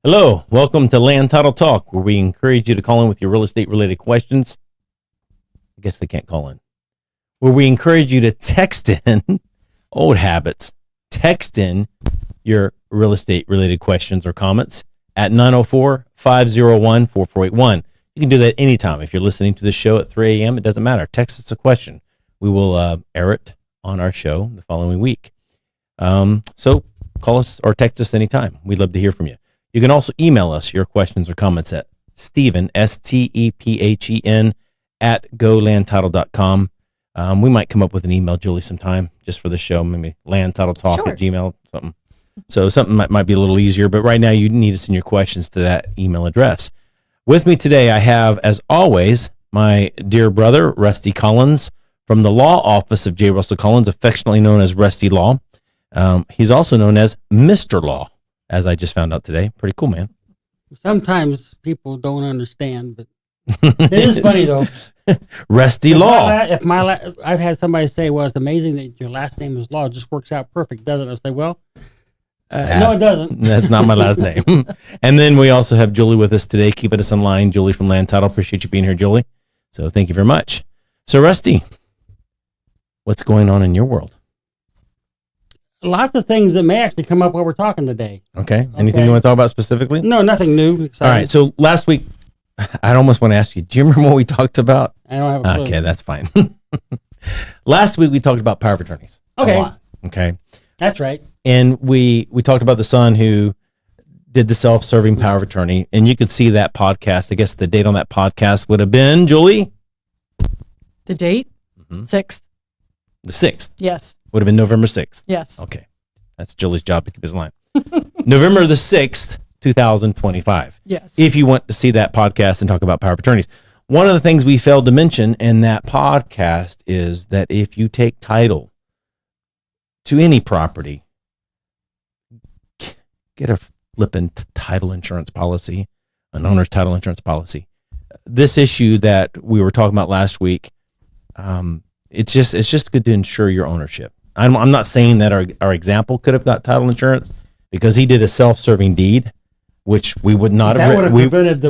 Hello, welcome to Land Title Talk, where we encourage you to call in with your real estate related questions. I guess they can't call in. Where we encourage you to text in old habits. Text in your real estate related questions or comments at 904-501-4481. You can do that anytime. If you're listening to the show at 3 a.m., it doesn't matter. Text us a question. We will air it on our show the following week. So call us or text us anytime. We'd love to hear from you. You can also email us your questions or comments at Stephen, STEPHEN, at golandtitle.com. We might come up with an email, Julie, sometime just for the show, maybe landtitletalk at gmail, something. So something might be a little easier, but right now you need to send your questions to that email address. With me today, I have, as always, my dear brother, Rusty Collins, from the law office of J. Russell Collins, affectionately known as Rusty Law. He's also known as Mr. Law, as I just found out today. Pretty cool, man. Sometimes people don't understand, but it is funny, though. Rusty Law. I've had somebody say, well, it's amazing that your last name is Law. It just works out perfect, doesn't it? I say, well, no, it doesn't. That's not my last name. And then we also have Julie with us today, keeping us in line. Julie from Land Title. Appreciate you being here, Julie. So thank you very much. So, Rusty, what's going on in your world? Lots of things that may actually come up while we're talking today. Okay. Anything you want to talk about specifically? No, nothing new. All right. So last week, I almost want to ask you, do you remember what we talked about? I don't have a clue. Okay, that's fine. Last week, we talked about power of attorneys. Okay. A lot. Okay. That's right. And we talked about the son who did the self-serving power of attorney. And you could see that podcast. I guess the date on that podcast would have been, Julie? The date? 6th. The 6th. Yes. Would have been November 6th. Yes. Okay. That's Julie's job to keep his line. November the 6th, 2025. Yes. If you want to see that podcast and talk about power of attorneys. One of the things we failed to mention in that podcast is that if you take title to any property, get a flipping title insurance policy, an owner's title insurance policy. This issue that we were talking about last week, it's just good to ensure your ownership. I'm not saying that our example could have got title insurance because he did a self-serving deed, which we would not have written.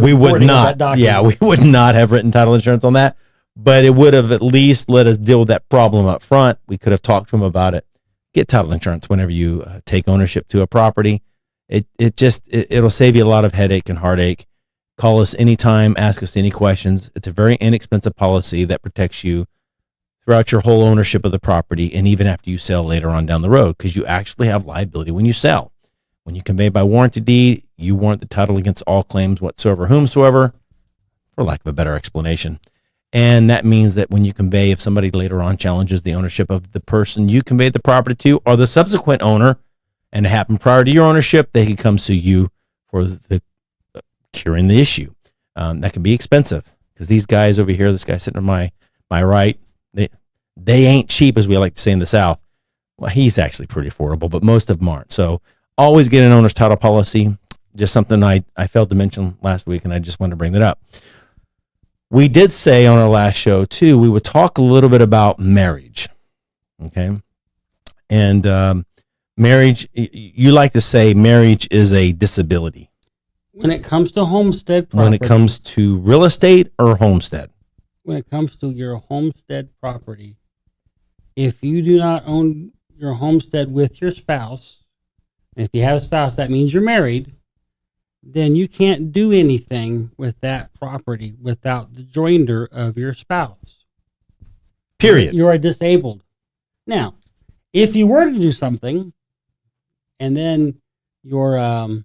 We would not. Yeah, we would not have written title insurance on that, but it would have at least let us deal with that problem up front. We could have talked to him about it. Get title insurance whenever you take ownership to a property. It'll save you a lot of headache and heartache. Call us anytime. Ask us any questions. It's a very inexpensive policy that protects you throughout your whole ownership of the property and even after you sell later on down the road, because you actually have liability when you sell. When you convey by warranty deed, you warrant the title against all claims whatsoever, whomsoever, for lack of a better explanation. And that means that when you convey, if somebody later on challenges the ownership of the person you conveyed the property to or the subsequent owner, and it happened prior to your ownership, they can come sue you for the curing the issue. That can be expensive because these guys over here, this guy sitting on my right, they ain't cheap, as we like to say in the South. Well, he's actually pretty affordable, but most of them aren't. So always get an owner's title policy. Just something I failed to mention last week, and I just wanted to bring that up. We did say on our last show, too, we would talk a little bit about marriage. Okay? And marriage, you like to say marriage is a disability. When it comes to homestead property. When it comes to real estate or homestead? When it comes to your homestead property, if you do not own your homestead with your spouse, and if you have a spouse, that means you're married, then you can't do anything with that property without the joinder of your spouse. Period. You are disabled. Now, if you were to do something and then your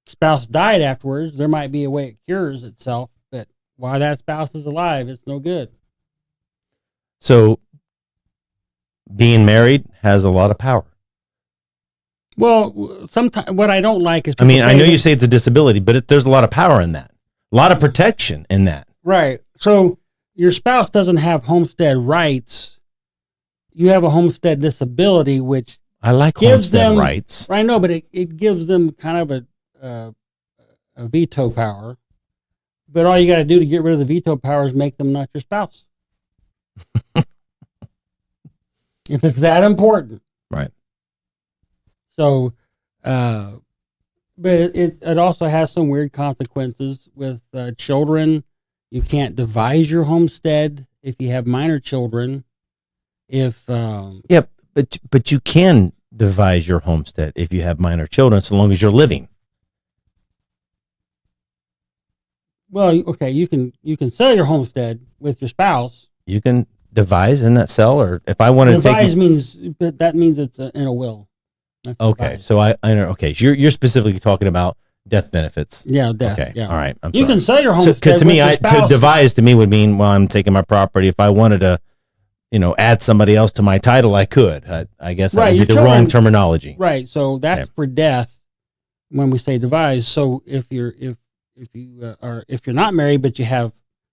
spouse died afterwards, there might be a way it cures itself, but while that spouse is alive, it's no good. So being married has a lot of power. Well, sometimes what I don't like is... I mean, I know you say it's a disability, but there's a lot of power in that. A lot of protection in that. Right. So your spouse doesn't have homestead rights. You have a homestead disability, which I like gives homestead them rights. I know, but it gives them kind of a veto power. But all you got to do to get rid of the veto power is make them not your spouse. If it's that important. Right. So But it also has some weird consequences with children. You can't devise your homestead if you have minor children. If Yeah, but you can devise your homestead if you have minor children, so long as you're living. well, okay, you can sell your homestead with your spouse. You can devise in that cell, or if I wanted to Devise take. but that means it's in a will. That's Okay, devise. so I know. Okay, so you're specifically talking about death benefits. Yeah, death. Okay, Yeah. all right. I'm You sorry. can sell your So, homestead 'cause to me, with your to spouse. devise to me would mean, well, I'm taking my property. If I wanted to, add somebody else to my title, I could. I guess that Right, would be your the children- wrong terminology. Right. So that's Okay. for death when we say devise. So if you're not married but you have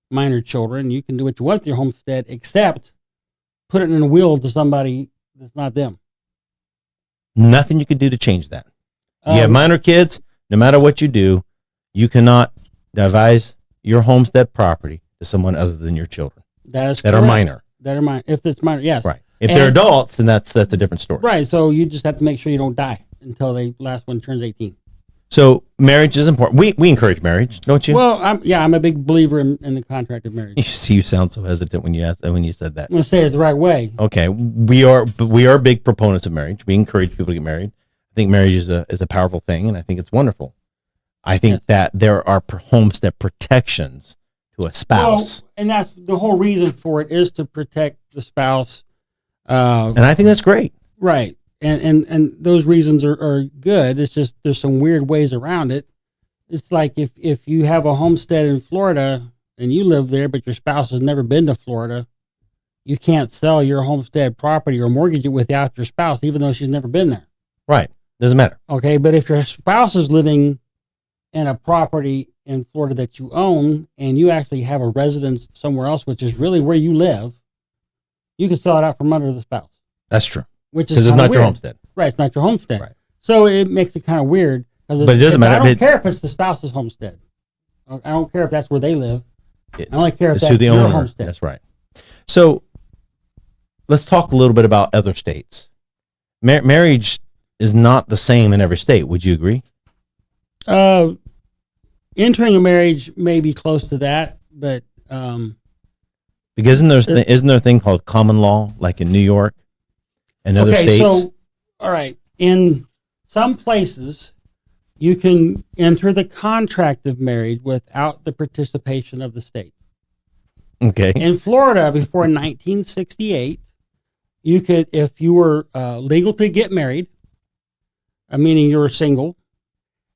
minor children, you can do what you want with your homestead, except put it in a will to somebody that's not them. Nothing you could do to change that. You have Um, minor kids. No matter what you do, you cannot devise your homestead property to someone other than your children that is that are correct. minor. That are minor. If it's minor, yes. Right. If they're And- adults, then that's a different story. Right. So you just have to make sure you don't die until the last one turns 18. So marriage is important. We encourage marriage, don't you? Well, I'm a big believer in the contract of marriage. You sound so hesitant when you said that. I'm going to say it the right way. Okay, we are big proponents of marriage. We encourage people to get married. I think marriage is a powerful thing, and I think it's wonderful. I think Yes. that there are homestead protections to a spouse, Well, and that's the whole reason for it is to protect the spouse. and I think that's great. Right. And those reasons are good. It's just there's some weird ways around it. It's like if you have a homestead in Florida and you live there, but your spouse has never been to Florida, you can't sell your homestead property or mortgage it without your spouse, even though she's never been there. Right? Doesn't matter. Okay. But if your spouse is living in a property in Florida that you own and you actually have a residence somewhere else, which is really where you live, you can sell it out from under the spouse, That's true which is because it's kinda not your weird. homestead. Right, it's not your homestead. Right. So it makes it kind of weird. But But it doesn't matter. I don't But- care if it's the spouse's homestead. I don't care if that's where they live. It's, I only care if it's that's who the your owner. homestead. That's right. So let's talk a little bit about other states. Marriage is not the same in every state. Would you agree? Entering a marriage may be close to that, but Because isn't there a thing called common law, like in New York and other okay. states? So, all right, in some places, you can enter the contract of marriage without the participation of the state. Okay. In Florida, before 1968, you could, if you were legal to get married, meaning you were single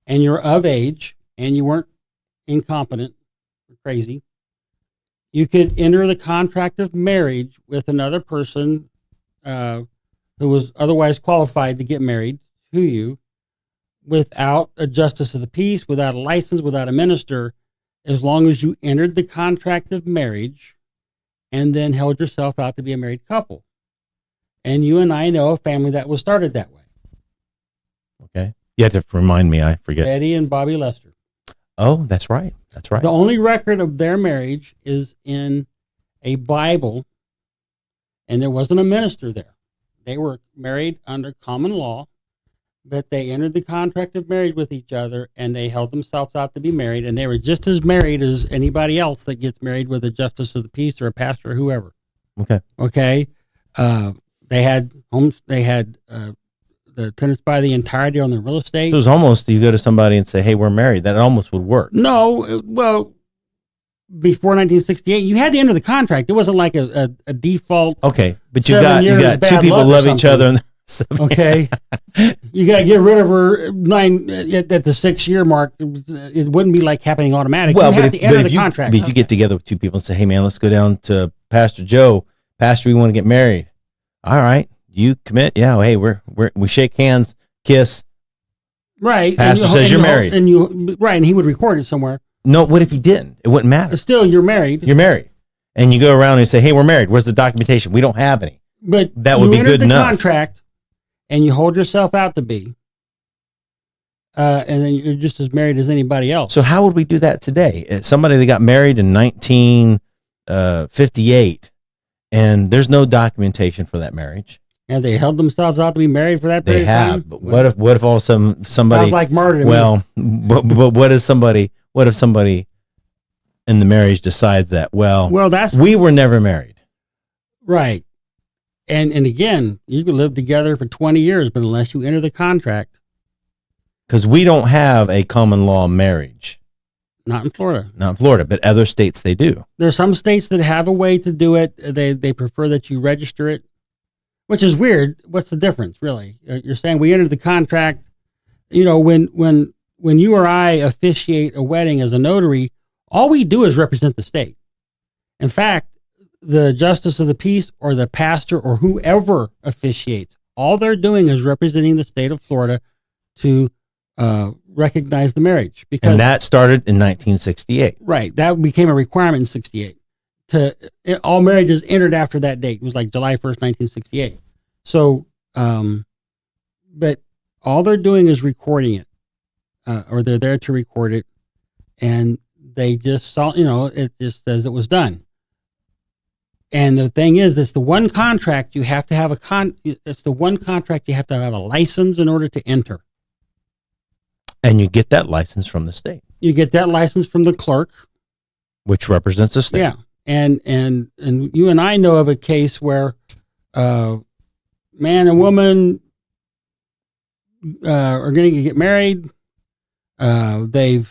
and you're of age and you weren't incompetent or crazy, you could enter the contract of marriage with another person who was otherwise qualified to get married to you without a justice of the peace, without a license, without a minister, as long as you entered the contract of marriage and then held yourself out to be a married couple. And you and I know a family that was started that way. Okay. You have to remind me. I forget. Betty and Bobby Lester. Oh, that's right. That's right. The only record of their marriage is in a Bible, and there wasn't a minister there. They were married under common law, but they entered the contract of marriage with each other, and they held themselves out to be married, and they were just as married as anybody else that gets married with a justice of the peace or a pastor or whoever. Okay. Okay. They had homes. They had the tenants buy the entirety on their real estate. So it was almost you go to somebody and say, "Hey, we're married." That almost would work. No, well, before 1968, you had to enter the contract. It wasn't like a default. Okay, but you 7 got years two bad people luck or love each other. And Okay, you got to get rid of her at the 6-year mark. It wouldn't be like happening automatic. well, you have but to enter the you, contract. But you get together with two people and say, "Hey, man, let's go down to Pastor Joe. Pastor, we want to get married." All right, you commit. Yeah. Hey, we shake hands, kiss. Right. Pastor says you're married. and he would record it somewhere. No, what if he didn't? It wouldn't matter. But still, you're married. You're married, and you go around and you say, "Hey, we're married. Where's the documentation? We don't have any." But That would you be entered good the enough. contract, and you hold yourself out to be, and then you're just as married as anybody else. So how would we do that today? Somebody that got married in 1958, and there's no documentation for that marriage. Have they held themselves out to be married for that period They of time? have. But what if all of a sudden somebody? Sounds like murder to me. Well, but what if somebody in the marriage decides that? Well, that's we were never married. right. And again, you can live together for 20 years, but unless you enter the contract, Because we don't have a common law marriage. not in Florida. Not in Florida, but other states they do. There are some states that have a way to do it. They prefer that you register it, which is weird. What's the difference, really? You're saying we entered the contract. You know, when you or I officiate a wedding as a notary, all we do is represent the state. In fact, the justice of the peace or the pastor or whoever officiates, all they're doing is representing the state of Florida to recognize the marriage. And that started in 1968. Right. That became a requirement in 68. All marriages entered after that date. It was like July 1st, 1968. So, but all they're doing is recording it, or they're there to record it. And they just saw, it just says it was done. And the thing is, it's the one contract you have to have it's the one contract you have to have a license in order to enter. And you get that license from the state, You get that license from the clerk. which represents the state. Yeah. And you and I know of a case where man and woman are going to get married. They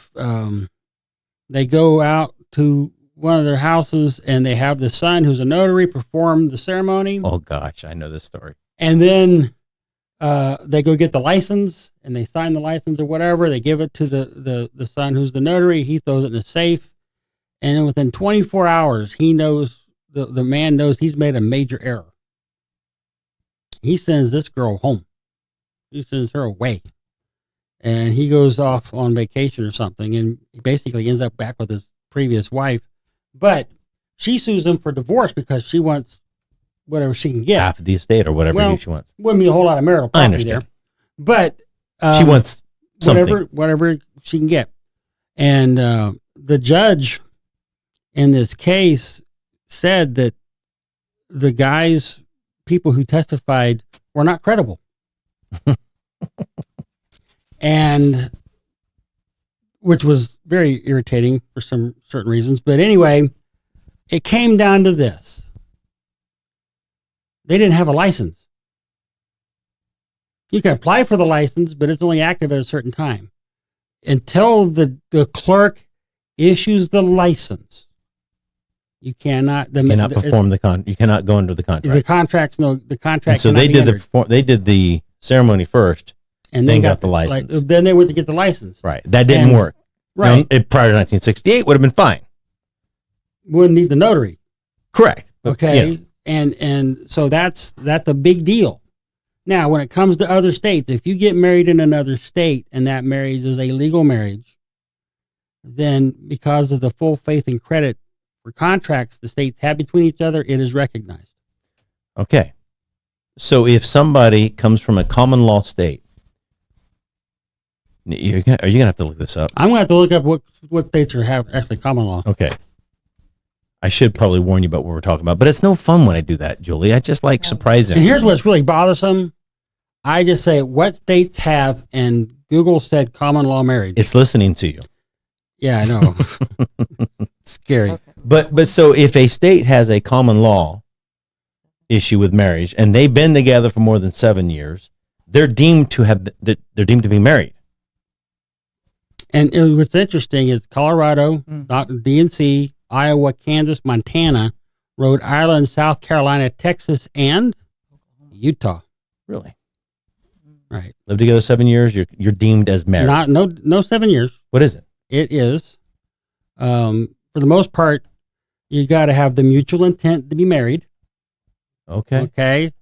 go out to one of their houses and they have the son who's a notary perform the ceremony. Oh gosh, I know this story. And then they go get the license and they sign the license or whatever. They give it to the son who's the notary. He throws it in a safe. And then within 24 hours, he knows, the man knows he's made a major error. He sends this girl home. He sends her away. And he goes off on vacation or something. And he basically ends up back with his previous wife. But she sues him for divorce because she wants whatever she can get. Half of the estate or whatever she wants. Wouldn't be a whole lot of marital I property understand. there. But She wants something. whatever she can get. And the judge in this case said that the people who testified were not credible. And which was very irritating for some certain reasons. But anyway, it came down to this. They didn't have a license. You can apply for the license, but it's only active at a certain time. Until the clerk issues the license, you cannot perform you cannot go under the contract. The contract. And so they did the ceremony first, and then got the license. Then they went to get the license. Right. That didn't work. Right. Now, prior to 1968 would have been fine. Wouldn't need the notary. Correct. Okay. Yeah. And so that's a big deal. Now, when it comes to other states, if you get married in another state and that marriage is a legal marriage, then because of the full faith and credit for contracts the states have between each other, it is recognized. Okay. So if somebody comes from a common law state, are you going to have to look this up? I'm going to have to look up what states have actually common law. Okay. I should probably warn you about what we're talking about, but it's no fun when I do that, Julie. I just like surprising. And here's what's really bothersome. I just say what states have, and Google said common law marriage. It's listening to you. Yeah, I know. Scary. Okay. But so if a state has a common law issue with marriage and they've been together for more than 7 years, they're deemed to be married. And what's interesting is Colorado, DNC, Iowa, Kansas, Montana, Rhode Island, South Carolina, Texas, and Utah. Really? Right. Lived together 7 years, you're deemed as married. No 7 years. What is it? It is, for the most part, you got to have the mutual intent to be married. Okay. Okay.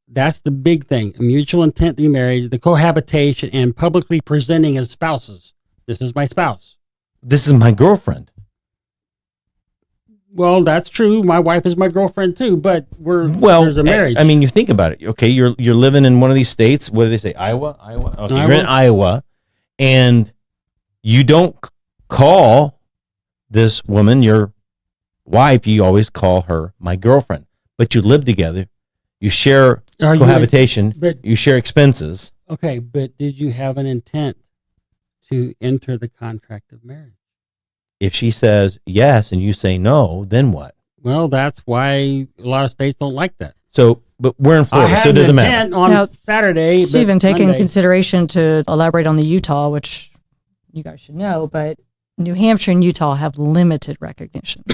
That's the big thing. A mutual intent to be married, the cohabitation, and publicly presenting as spouses. This is my spouse. This is my girlfriend. Well, that's true. My wife is my girlfriend too, but there's a marriage. I mean, you think about it. Okay, you're living in one of these states. What do they say? Iowa? Okay, Iowa? you're in Iowa, and you don't call this woman your wife. You always call her my girlfriend. But you live together. You share Are you- cohabitation. but- You share expenses. Okay, but did you have an intent to enter the contract of marriage? If she says yes and you say no, then what? Well, that's why a lot of states don't like that. So, but we're in I Florida, had so it an doesn't matter. intent on Now, Saturday. but Stephen, take in Monday- consideration to elaborate on the Utah, which you guys should know, but New Hampshire and Utah have limited recognition.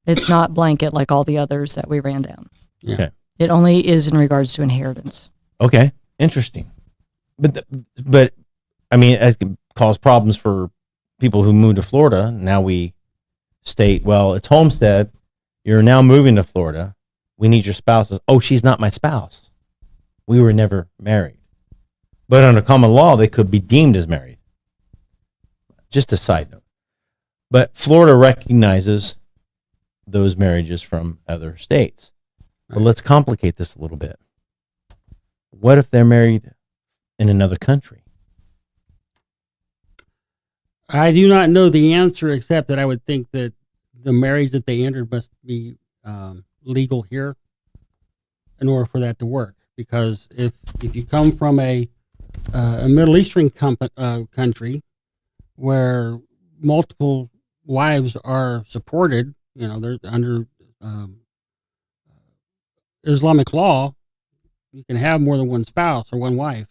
It's not blanket like all the others that we ran down. Yeah. Okay. It only is in regards to inheritance. Okay. Interesting. But I mean, it can cause problems for people who move to Florida. Now we state, well, it's homestead. You're now moving to Florida. We need your spouses. Oh, she's not my spouse. We were never married. But under common law, they could be deemed as married. Just a side note. But Florida recognizes those marriages from other states. But let's complicate this a little bit. What if they're married in another country? I do not know the answer, except that I would think that the marriage that they entered must be legal here in order for that to work. Because if you come from a Middle Eastern country where multiple wives are supported, they're under Islamic law, you can have more than one spouse or one wife,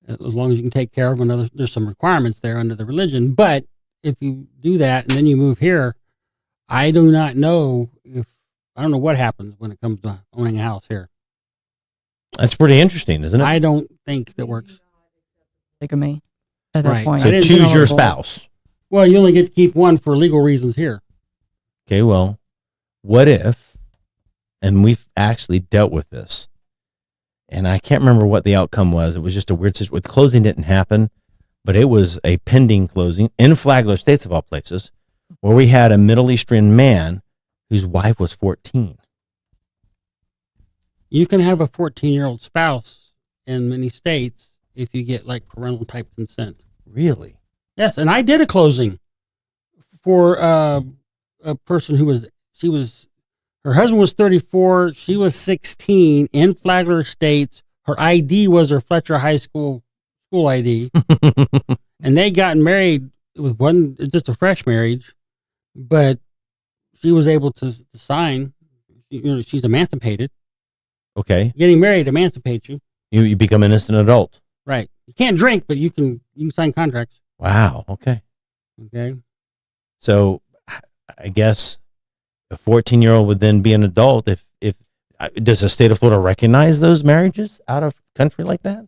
as long as you can take care of them. There's some requirements there under the religion. But if you do that and then you move here, I do not know I don't know what happens when it comes to owning a house here. That's pretty interesting, isn't it? I don't think that works. Polygamy at that Right. point. So I didn't choose know your about- spouse. Well, you only get to keep one for legal reasons here. Okay, well, what if, and we've actually dealt with this, and I can't remember what the outcome was. It was just a weird situation. The closing didn't happen, but it was a pending closing in Flagler States, of all places, where we had a Middle Eastern man whose wife was 14. You can have a 14-year-old spouse in many states if you get like parental type consent. Really? Yes, and I did a closing for a person her husband was 34, she was 16 in Flagler States. Her ID was her Fletcher High School ID, and they got married. It was just a fresh marriage, but she was able to sign. She's emancipated. Okay. Getting married emancipates you. You become an instant adult. Right. You can't drink, but you can sign contracts. Wow. Okay. Okay. So I guess a 14-year-old would then be an adult if does the state of Florida recognize those marriages out of country like that?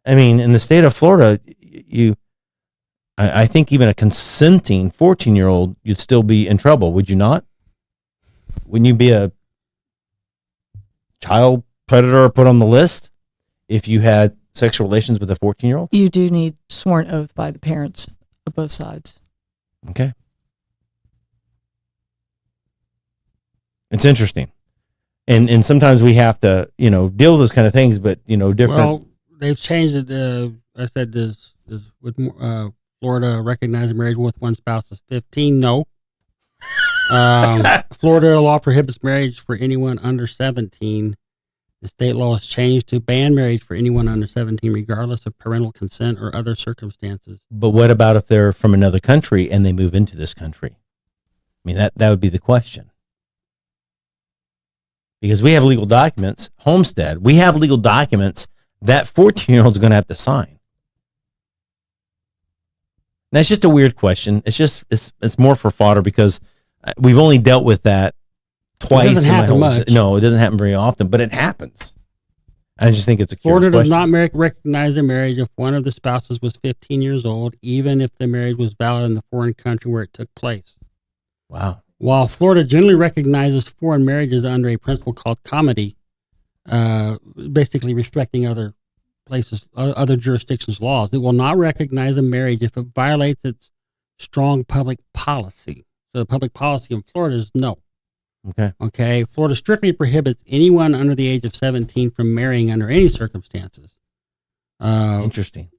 I mean, in the state of Florida, I think even a consenting 14-year-old, you'd still be in trouble, would you not? Wouldn't you be a child predator put on the list if you had sexual relations with a 14-year-old? You do need sworn oath by the parents of both sides. Okay. It's interesting. And sometimes we have to, deal with those kind of things, but, different. Well, they've changed it. I said, does with Florida recognize marriage with one spouse is 15? No. Florida law prohibits marriage for anyone under 17. The state law has changed to ban marriage for anyone under 17, regardless of parental consent or other circumstances. But what about if they're from another country and they move into this country? I mean, that would be the question. Because we have legal documents, homestead, we have legal documents that 14-year-olds are going to have to sign. Now, it's just a weird question. It's more for fodder because we've only dealt with that twice. It doesn't happen much. No, it doesn't happen very often, but it happens. I just think it's a curious Florida does question. not recognize a marriage if one of the spouses was 15 years old, even if the marriage was valid in the foreign country where it took place. Wow. While Florida generally recognizes foreign marriages under a principle called comity, basically respecting other places, other jurisdictions' laws, it will not recognize a marriage if it violates its strong public policy. So the public policy in Florida is no. Okay. Florida strictly prohibits anyone under the age of 17 from marrying under any circumstances. Interesting.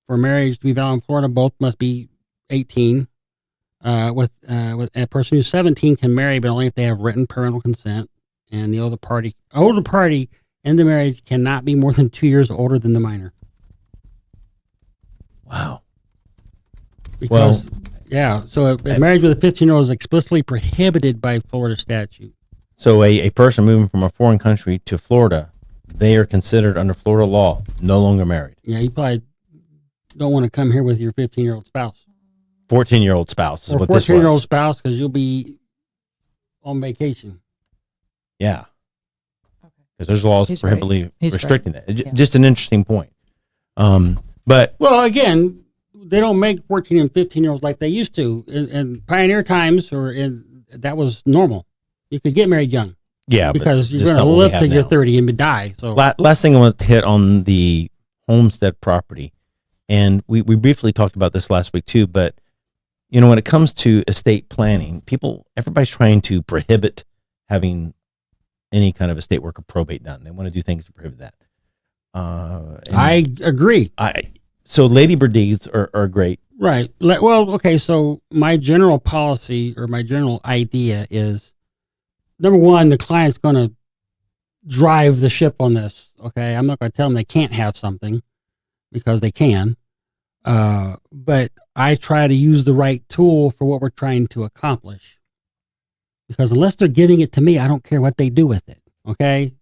For marriage to be valid in Florida, both must be 18. With a person who's 17 can marry, but only if they have written parental consent. and the older party in the marriage cannot be more than 2 years older than the minor. Wow. Because, so a marriage with a 15-year-old is explicitly prohibited by Florida statute. So a person moving from a foreign country to Florida, they are considered under Florida law no longer married. Yeah, you probably don't want to come here with your 15-year-old spouse. 14-year-old spouse is Or what this 14-year-old was. spouse, because you'll be on vacation. Yeah. Because there's laws He's prohibitively right. He's restricting right. that. Yeah. Just an interesting point. But Well, again, they don't make 14 and 15-year-olds like they used to. In pioneer times, that was normal. You could get married young. yeah, Because you're just going to not what we live have till you're now. 30 and die. So Last thing I want to hit on the homestead property, and we briefly talked about this last week too, but when it comes to estate planning, everybody's trying to prohibit having any kind of estate work or probate done. They want to do things to prohibit that. I agree. So Ladybird Deeds are great. Right. Well, okay, so my general policy or my general idea is, number one, the client's going to drive the ship on this. Okay, I'm not going to tell them they can't have something because they can. But I try to use the right tool for what we're trying to accomplish. Because unless they're giving it to me, I don't care what they do with it. Okay,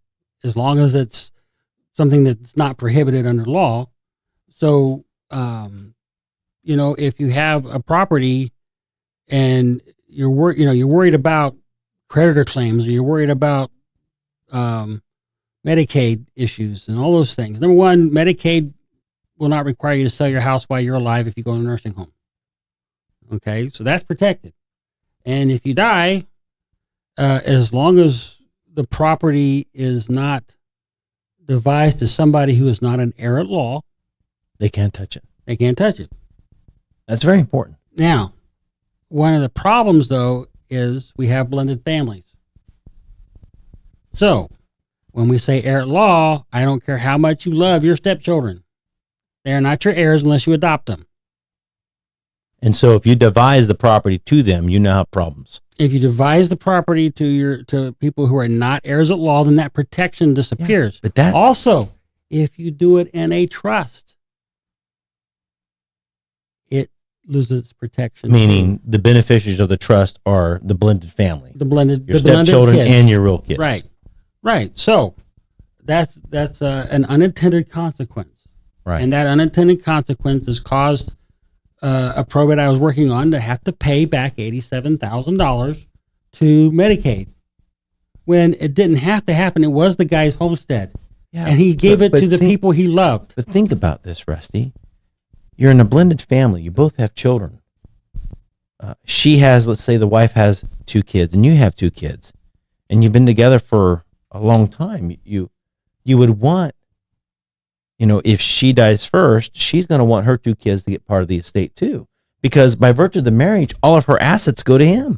as long as it's something that's not prohibited under law. So, if you have a property and you're worried about creditor claims, or you're worried about Medicaid issues and all those things. Number one, Medicaid will not require you to sell your house while you're alive if you go to a nursing home. Okay, so that's protected. And if you die, as long as the property is not devised to somebody who is not an heir at law, They can't touch it. they can't touch it. That's very important. Now, one of the problems, though, is we have blended families. So, when we say heir at law, I don't care how much you love your stepchildren. They are not your heirs unless you adopt them. And so if you devise the property to them, you now have problems. If you devise the property to people who are not heirs at law, then that protection disappears. But that Also, if you do it in a trust, it loses its protection. meaning the beneficiaries of the trust are the blended family, the blended, your the blended stepchildren kids. and your real kids. Right. So that's an unintended consequence. Right. And that unintended consequence has caused a probate I was working on to have to pay back $87,000 to Medicaid when it didn't have to happen. It was the guy's homestead, Yeah, and he gave it but to the think- people he loved. But think about this, Rusty. You're in a blended family. You both have children. She has, let's say the wife has 2 kids and you have 2 kids and you've been together for a long time. You would want, if she dies first, she's going to want her 2 kids to get part of the estate too, because by virtue of the marriage, all of her assets go to him.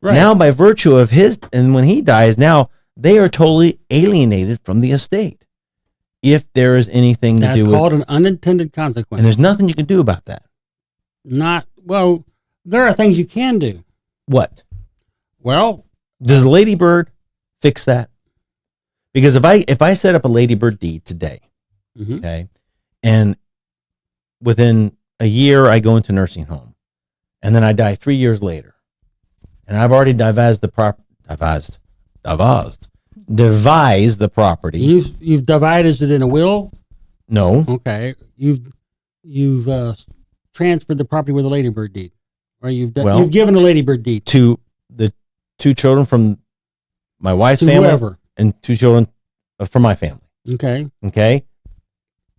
Right. Now, by virtue of and when he dies, now they are totally alienated from the estate. If there is anything That's to do called with, an unintended consequence. and there's nothing you can do about that. There are things you can do. What? Well, Does Ladybird fix that? Because if I set up a Ladybird deed today, mhm. okay, and within a year I go into nursing home, and then I die 3 years later, and I've already devised the property. You've divided it in a will. No, Okay, you've transferred the property with a Ladybird deed, or you've given a Ladybird deed to the 2 children from my wife's to family whoever. and 2 children from my family. Okay, Okay.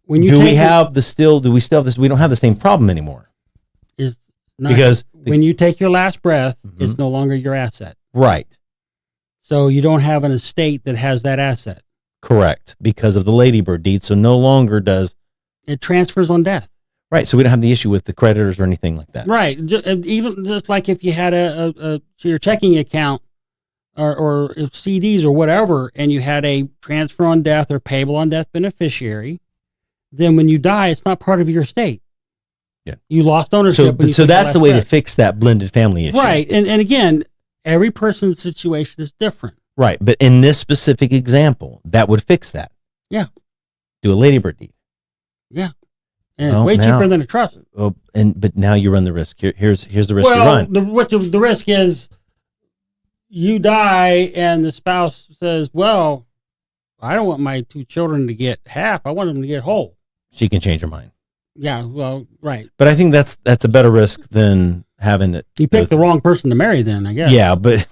when you Do we take still have this? We don't have the same problem anymore. is not, Because when you take your last breath, Mhm. it's no longer your asset. Right. So you don't have an estate that has that asset. Correct. Because of the Ladybird deed. So no longer does. It transfers on death. Right. So we don't have the issue with the creditors or anything like that. Right. Even just like if you had your checking account or CDs or whatever, and you had a transfer on death or payable on death beneficiary, then when you die, it's not part of your estate. Yeah. You lost ownership. when you So took your that's last the way to breath. fix that blended family issue. Right. And again, every person's situation is different. Right. But in this specific example, that would fix that. Yeah. Do a Ladybird deed. Yeah. And Well, it's way now- cheaper than a trust. Oh, but now you run the risk. Here's the risk you run. The risk is you die and the spouse says, well, I don't want my 2 children to get half. I want them to get whole. She can change her mind. Yeah, well, right. But I think that's a better risk than having it. You picked the wrong person to marry then, I guess. Yeah, but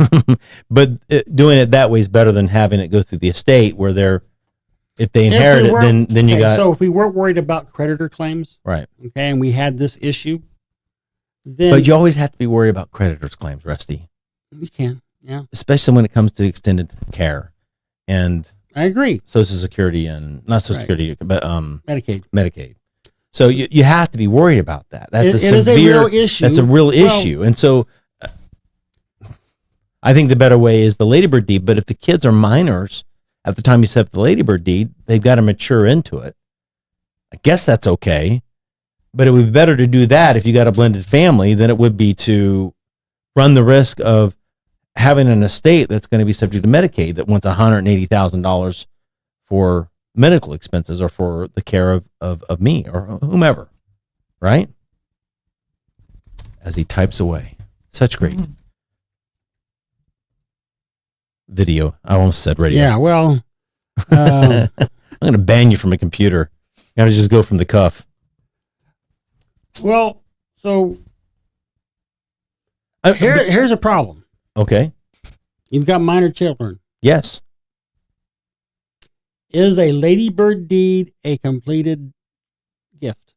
doing it that way is better than having it go through the estate where if they inherit it, then you okay, got. So if we weren't worried about creditor claims, Right. okay, and we had this issue, then But you always have to be worried about creditors' claims, Rusty, you can. Yeah, especially when it comes to extended care and I agree. Social Security and not Social Right. Security, but Medicaid. So you have to be worried about that. That's It is a real issue. That's a real Well- issue. And so I think the better way is the Ladybird deed. But if the kids are minors at the time you set up the Ladybird deed, they've got to mature into it. I guess that's okay. But it would be better to do that if you got a blended family than it would be to run the risk of having an estate that's going to be subject to Medicaid that wants $180,000 for medical expenses or for the care of me or whomever, right? As he types away. Such great video. I almost said radio. Yeah, well, I'm going to ban you from a computer. You got to just go from the cuff. well, so I- here's a problem. Okay. You've got minor children. Yes. Is a Ladybird deed a completed gift?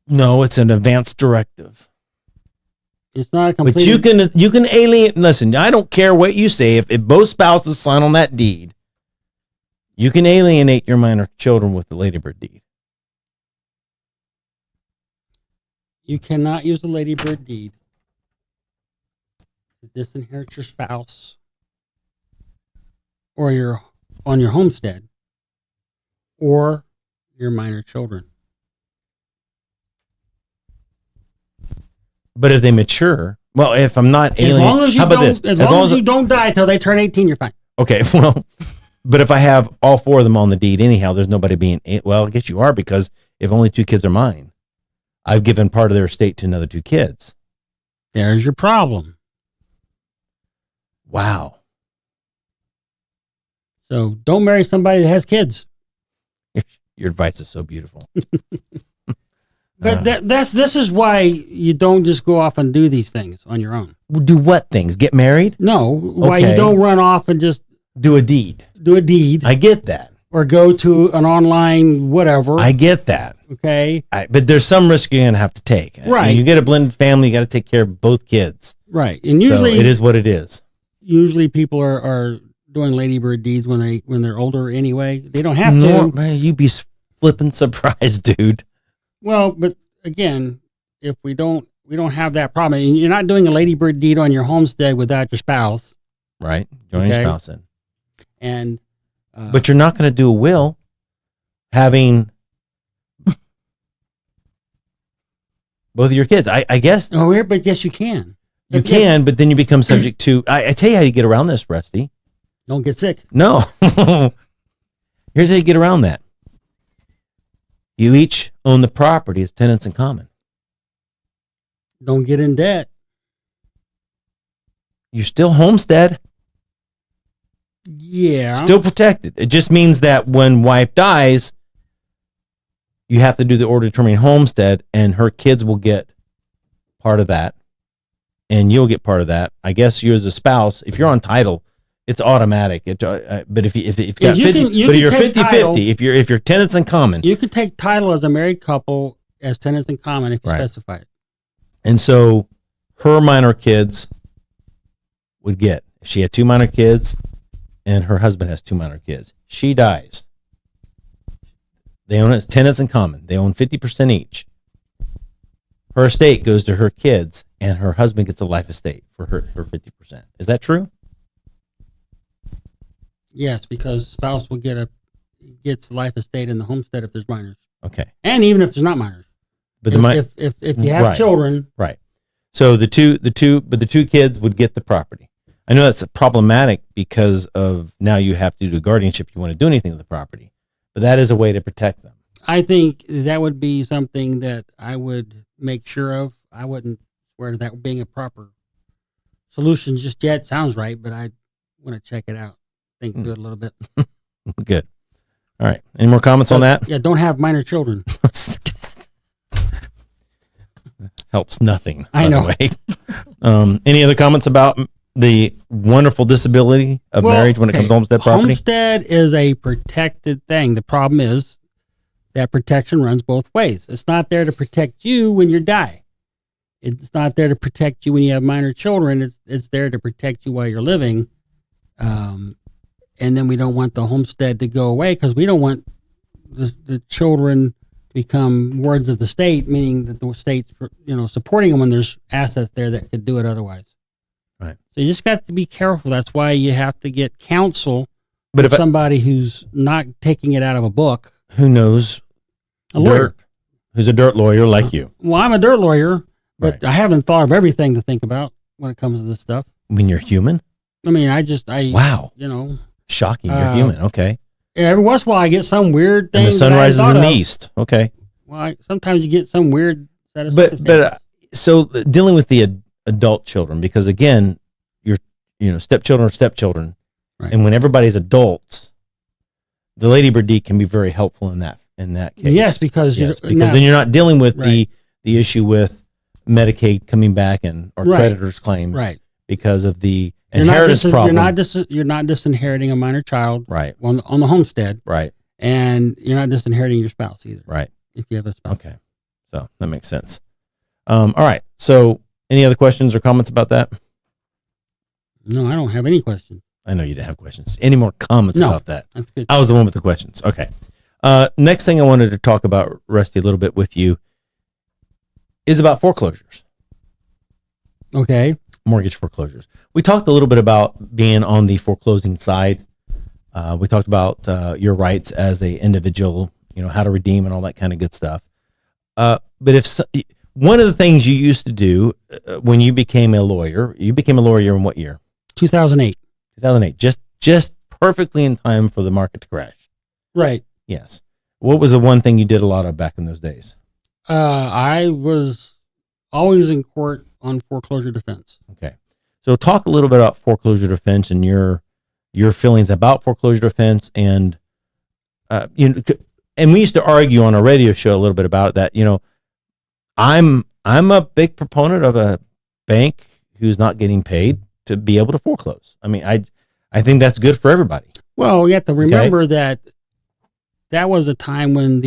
No, it's an advance directive. It's not a But completed. you can alienate. Listen, I don't care what you say. If both spouses sign on that deed, you can alienate your minor children with the Ladybird deed. You cannot use the Ladybird deed to disinherit your spouse or your homestead or your minor children. But if they mature, well, if I'm not As alien, long as you how about don't, this? as long as you don't die till they turn 18, you're fine. Okay, well, but if I have all 4 of them on the deed anyhow, there's nobody being, well, I guess you are, because if only 2 kids are mine, I've given part of their estate to another 2 kids. There's your problem. Wow. So don't marry somebody that has kids. Your advice is so beautiful. But this is why you don't just go off and do these things on your own. Do what things? Get married? No, why Okay. you don't run off and just Do a deed. do a deed I get that. or go to an online whatever. I get that. Okay, But there's some risk you're going to have to take. Right. You get a blended family, you got to take care of both kids. right. And So usually, it is what it is. usually people are doing Ladybird deeds when they're older anyway. They don't have Nor- to. man, you'd be flipping surprised, dude. Well, but again, if we don't have that problem, and you're not doing a Ladybird deed on your homestead without your spouse, Right? Join your Okay. spouse in. and But you're not going to do a will having both of your kids. I guess but yes, you can. you can, but then you become subject to. I tell you how you get around this, Rusty. Don't get sick. No. Here's how you get around that. You each own the property as tenants in common. Don't get in debt. You're still homestead, Yeah. still protected. It just means that when wife dies, you have to do the order determining homestead, and her kids will get part of that, and you'll get part of that. I guess you as a spouse, if you're on title, it's automatic. But if you got You 50, can- you but can you're take 50-50, if you're tenants in common, You can take title as a married couple as tenants in common if you Right. specify it. and so her minor kids would get. If she had 2 minor kids, and her husband has 2 minor kids, she dies. They own it as tenants in common. They own 50% each. Her estate goes to her kids, and her husband gets a life estate for her 50%. Is that true? Yes, because spouse will gets life estate in the homestead if there's minors, Okay. and even if there's not minors. But if you have Right. children, right. So the two kids would get the property. I know that's problematic because of now you have to do guardianship. You want to do anything with the property, but that is a way to protect them. I think that would be something that I would make sure of. I wouldn't swear to that being a proper solution just yet. Sounds right, but I want to check it out. Think through it a little bit. Good. All right. Any more comments on that? Yeah, don't have minor children. Helps nothing. I know. By the way. Any other comments about the wonderful disability of marriage when it comes to homestead property? Homestead is a protected thing. The problem is that protection runs both ways. It's not there to protect you when you die. It's not there to protect you when you have minor children. It's there to protect you while you're living. And then we don't want the homestead to go away because we don't want the children to become wards of the state, meaning that the state's, supporting them when there's assets there that could do it otherwise. Right. So you just got to be careful. That's why you have to get counsel. But if somebody who's not taking it out of a book, who knows, a lawyer, who's a dirt lawyer like you. Well, I'm a dirt lawyer, but Right. I haven't thought of everything to think about when it comes to this stuff. I mean, you're human. I mean, Wow, you shocking. You're human. Okay. every once in a while I get some weird thing. And the sun that I rises thought in the of. east. Okay. Well, sometimes you get some weird set of But circumstances. so dealing with the adult children, because again, stepchildren are stepchildren, Right. and when everybody's adults, the Ladybird Deed can be very helpful in that case. Yes, because then you're not dealing with Right. the issue with Medicaid coming back or Right. creditors' claims, right. because of the inheritance problem. You're not disinheriting a minor child Right. on the homestead, Right. and you're not disinheriting your spouse either. Right. If you have a spouse. Okay. So that makes sense. All right. So any other questions or comments about that? No, I don't have any questions. I know you didn't have questions. Any more comments No. about that? That's good. I was the one with the questions. Okay. Next thing I wanted to talk about, Rusty, a little bit with you is about foreclosures, Okay. mortgage foreclosures. We talked a little bit about being on the foreclosing side. We talked about your rights as a individual, how to redeem and all that kind of good stuff. But one of the things you used to do when you became a lawyer in what year? 2008. 2008. Just perfectly in time for the market to crash. Right. Yes. What was the one thing you did a lot of back in those days? I was always in court on foreclosure defense. Okay. So talk a little bit about foreclosure defense and your feelings about foreclosure defense, and and we used to argue on a radio show a little bit about that. I'm a big proponent of a bank who's not getting paid to be able to foreclose. I mean, I think that's good for everybody. Well, you have to remember that was a time when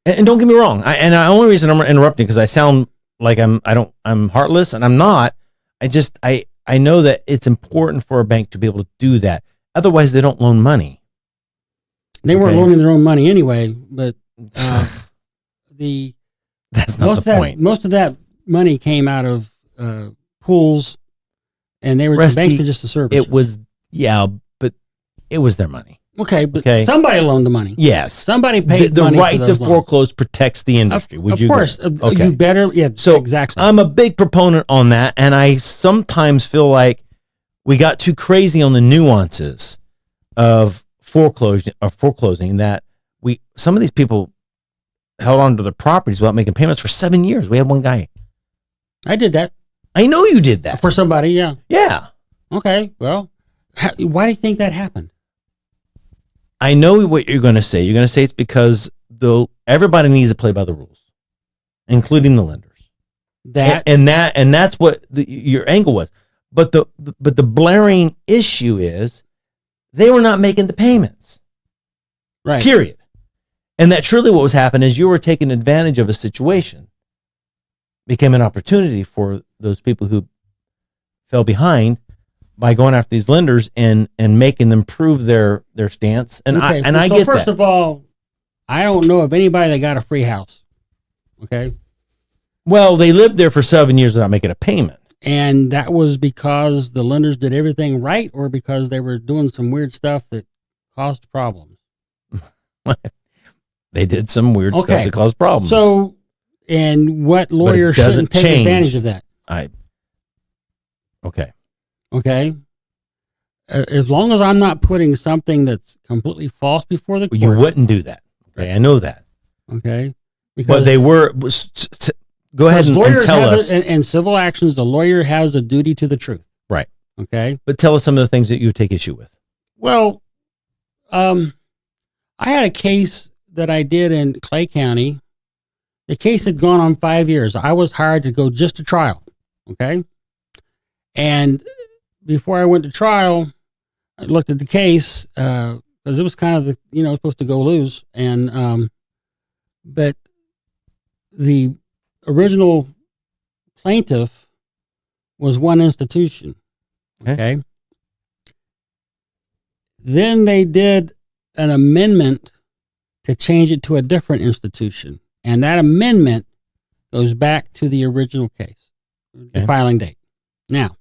and don't get me wrong. The only reason I'm interrupting because I sound like I'm heartless, and I'm not. I know that it's important for a bank to be able to do that. Otherwise, they don't loan money. they weren't loaning their own money anyway, but That's not the point. most of that money came out of pools, and the Rusty, banks were just a service. It was, but it was their money. Okay, but somebody loaned the money. Yes. Somebody paid The money right for to those loans. foreclose protects the industry. Would you Of course. agree? Okay. You better. Yeah, So exactly. I'm a big proponent on that, and I sometimes feel like we got too crazy on the nuances of foreclosing that some of these people held on to their properties without making payments for 7 years. We had one guy. I did that I know you did that. for somebody. Yeah. Yeah. Okay. Well, why do you think that happened? I know what you're going to say. You're going to say it's because everybody needs to play by the rules, including the lenders. And that's what your angle was. But the blaring issue is they were not making the payments. Right. Period. And that truly what was happening is you were taking advantage of a situation, became an opportunity for those people who fell behind by going after these lenders and making them prove their stance. And Okay, I so get first that. of all, I don't know of anybody that got a free house. Okay. Well, they lived there for 7 years without making a payment. And that was because the lenders did everything right, or because they were doing some weird stuff that caused problems. They did some weird stuff Okay. that caused problems. So, and what lawyer doesn't shouldn't take change. advantage of that? Okay. Okay. As long as I'm not putting something that's completely false before the court. You wouldn't do that. Okay, I know that. Okay. But they were. Go ahead and tell us. In civil actions, the lawyer has a duty to the truth. Right. Okay. But tell us some of the things that you take issue with. Well, I had a case that I did in Clay County. The case had gone on 5 years. I was hired to go just to trial. Okay. And before I went to trial, I looked at the case because it was kind of supposed to go loose. And but the original plaintiff was one institution. Okay. Then they did an amendment to change it to a different institution. And that amendment goes back to the original case, the filing date. Now,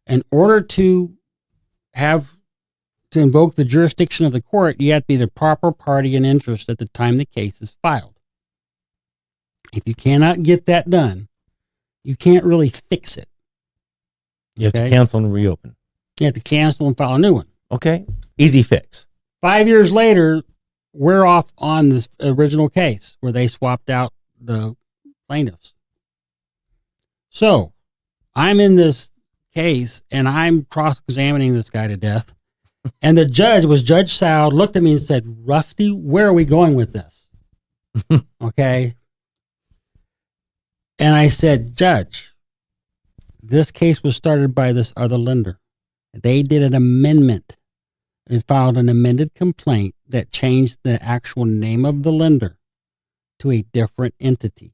in order to invoke the jurisdiction of the court, you have to be the proper party in interest at the time the case is filed. If you cannot get that done, you can't really fix it. You have to cancel and reopen. You have to cancel and file a new one. Okay. Easy fix. 5 years later, we're off on this original case where they swapped out the plaintiffs. So I'm in this case and I'm cross-examining this guy to death. And the judge was Judge Soud, looked at me and said, Rufty, where are we going with this? Okay. And I said, Judge, this case was started by this other lender. They did an amendment. They filed an amended complaint that changed the actual name of the lender to a different entity.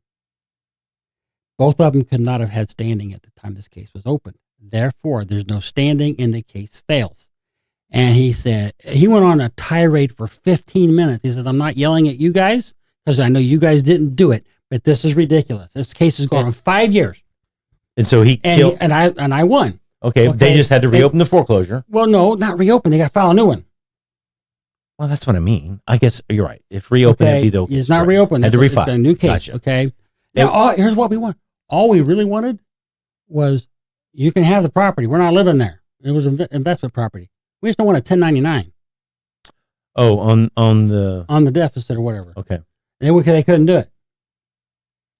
Both of them could not have had standing at the time this case was opened. Therefore, there's no standing and the case fails. And he said, he went on a tirade for 15 minutes. He says, I'm not yelling at you guys because I know you guys didn't do it, but this is ridiculous. This case has gone on 5 years. And so I won. Okay. They just had to reopen the foreclosure. Well, no, not reopen. They got to file a new one. Well, that's what I mean. I guess you're right. If reopen, it'd be the it's not reopened. Had to refile. It's a new case. Gotcha. Okay. Now, here's what we want. All we really wanted was you can have the property. We're not living there. It was investment property. We just don't want a 1099. Oh, on the deficit or whatever. Okay. They couldn't do it.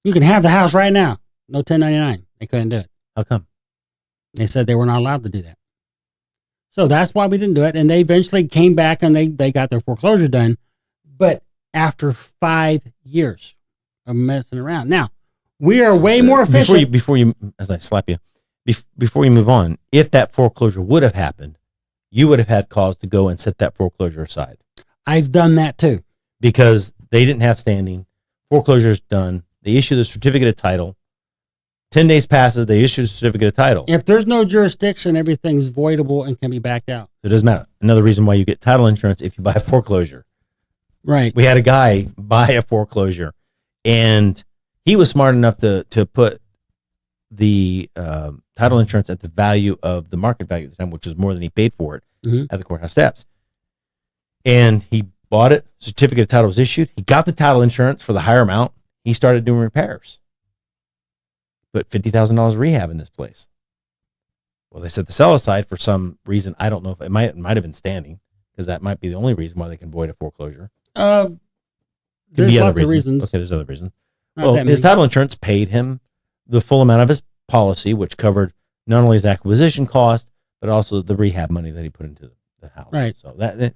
You can have the house right now. No 1099. They couldn't do it. How come? They said they were not allowed to do that. So that's why we didn't do it. And they eventually came back and they got their foreclosure done. But after 5 years of messing around. Now, we are way more efficient. Before you, as I slap you, before you move on, if that foreclosure would have happened, you would have had cause to go and set that foreclosure aside. I've done that too. Because they didn't have standing. Foreclosure's done. They issue the certificate of title. 10 days passes, they issue a certificate of title. If there's no jurisdiction, everything's voidable and can be backed out. It doesn't matter. Another reason why you get title insurance if you buy a foreclosure. Right. We had a guy buy a foreclosure, and he was smart enough to put the title insurance at the value of the market value at the time, which was more than he paid for it at the courthouse steps. And he bought it. Certificate of title was issued. He got the title insurance for the higher amount. He started doing repairs. Put $50,000 rehab in this place. Well, they set the sell aside for some reason. I don't know if it might have been standing, because that might be the only reason why they can void a foreclosure. There's lots of reasons. Okay, there's other reasons. Well, his title insurance paid him the full amount of his policy, which covered not only his acquisition cost, but also the rehab money that he put into the house. Right.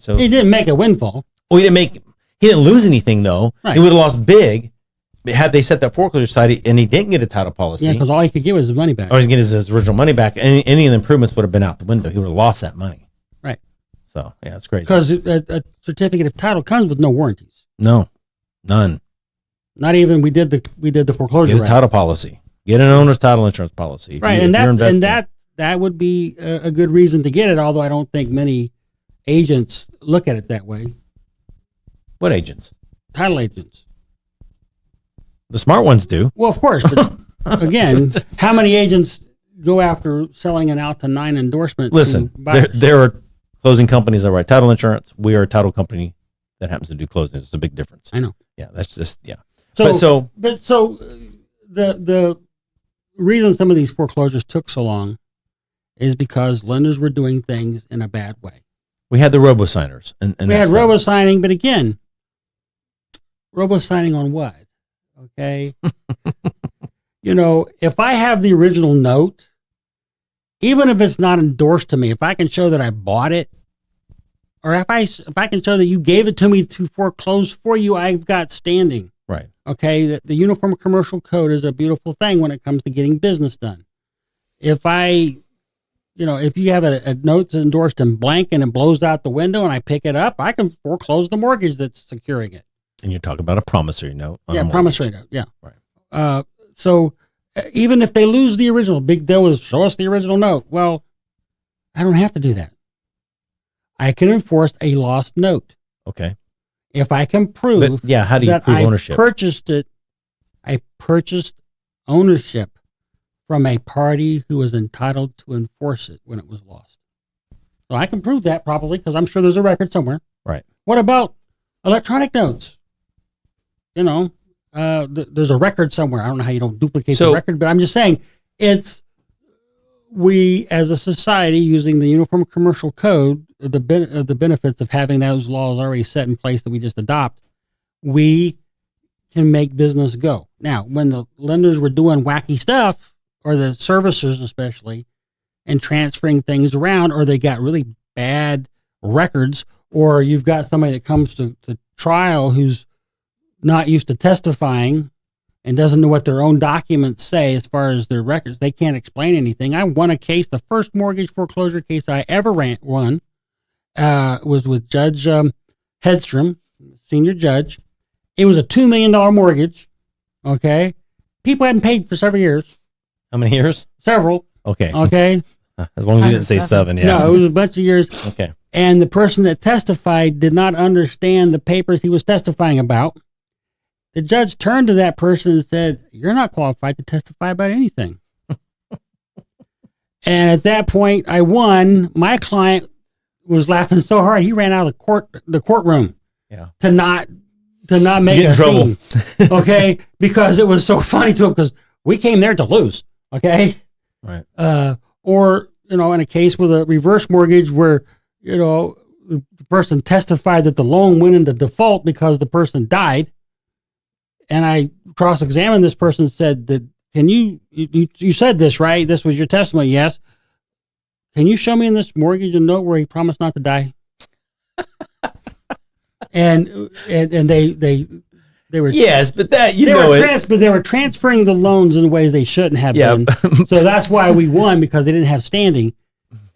So he didn't make a windfall. Well, he didn't lose anything though. Right. He would have lost big had they set that foreclosure aside and he didn't get a title policy. Yeah, because all he could get was his money back. Or he's getting his original money back. Any of the improvements would have been out the window. He would have lost that money. Right. So yeah, it's crazy. Because a certificate of title comes with no warranties. No, none. Not even we did the foreclosure. Get a title policy. Get an owner's title insurance policy. Right, and that would be a good reason to get it. Although I don't think many agents look at it that way. What agents? Title agents. The smart ones do. Well, of course. But again, how many agents go after selling an out to 9 endorsement? Listen, there are closing companies that write title insurance. We are a title company that happens to do closings. It's a big difference. I know. Yeah, that's just yeah. So the reason some of these foreclosures took so long is because lenders were doing things in a bad way. We had the robo-signers. And We had robo-signing, but again, robo-signing on what? Okay. If I have the original note, even if it's not endorsed to me, if I can show that I bought it, or if I can show that you gave it to me to foreclose for you, I've got standing. Right. Okay. The Uniform Commercial Code is a beautiful thing when it comes to getting business done. If if you have a note that's endorsed in blank and it blows out the window and I pick it up, I can foreclose the mortgage that's securing it. And you're talking about a promissory note. Yeah, promissory note. Yeah. Right. So even if they lose the original, big deal is show us the original note. Well, I don't have to do that. I can enforce a lost note. Okay. If I can prove how do you prove ownership? I purchased ownership from a party who was entitled to enforce it when it was lost. So I can prove that probably because I'm sure there's a record somewhere. Right. What about electronic notes? There's a record somewhere. I don't know how you don't duplicate the record, but I'm just saying we as a society using the Uniform Commercial Code, the benefits of having those laws already set in place that we just adopt, we can make business go. Now, when the lenders were doing wacky stuff, or the servicers especially, and transferring things around, or they got really bad records, or you've got somebody that comes to trial who's not used to testifying and doesn't know what their own documents say as far as their records. They can't explain anything. I won a case, the first mortgage foreclosure case I ever won was with Judge Hedstrom, senior judge. It was a $2 million mortgage. Okay. People hadn't paid for several years. How many years? Several. Okay. Okay. As long as you didn't say 7, yeah. No, it was a bunch of years. Okay. And the person that testified did not understand the papers he was testifying about. The judge turned to that person and said, "You're not qualified to testify about anything." And at that point, I won. My client was laughing so hard he ran out of the courtroom. Yeah. To not make Get in a trouble. scene. Okay, because it was so funny to him because we came there to lose. Okay. Right. Or in a case with a reverse mortgage where the person testified that the loan went into default because the person died. And I cross-examined this person and said that, can you said this, right? This was your testimony. Yes. Can you show me in this mortgage a note where he promised not to die? and they were, yes, but that, but they were transferring the loans in ways they shouldn't have been. So that's why we won, because they didn't have standing.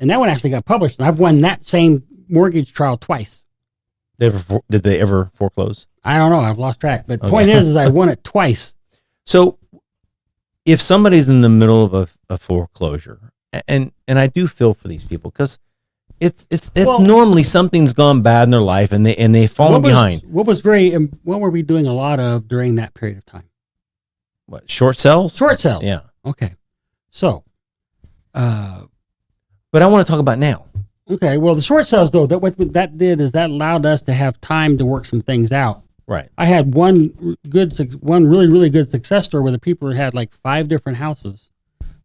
And that one actually got published. And I've won that same mortgage trial twice. Did they ever foreclose? I don't know. I've lost track. But the point is I won it twice. So if somebody's in the middle of a foreclosure, and I do feel for these people because it's normally something's gone bad in their life and they fall behind. What were we doing a lot of during that period of time? What, short sales? Short sales. Yeah. Okay. So, but I want to talk about now. Okay. Well, the short sales though, what that did is that allowed us to have time to work some things out. Right. I had one really, really good success story where the people had like 5 different houses,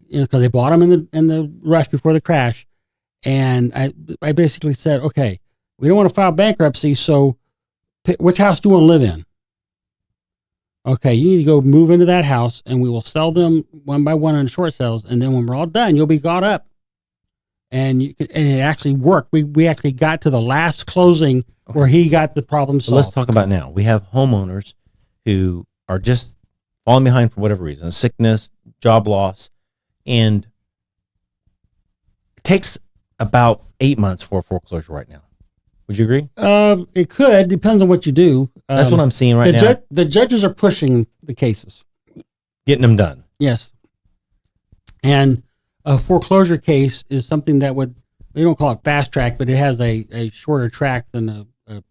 because they bought them in the rush before the crash. And I basically said, okay, we don't want to file bankruptcy. So which house do you want to live in? Okay. You need to go move into that house and we will sell them one by one on short sales. And then when we're all done, you'll be caught up. And it actually worked. We actually got to the last closing where he got the problem solved. So let's talk about now. We have homeowners who are just falling behind for whatever reason, sickness, job loss, and it takes about 8 months for a foreclosure right now. Would you agree? It could. Depends on what you do. That's what I'm seeing right now. The judges are pushing the cases. Getting them done. Yes. And a foreclosure case is something that they don't call it fast track, but it has a shorter track than a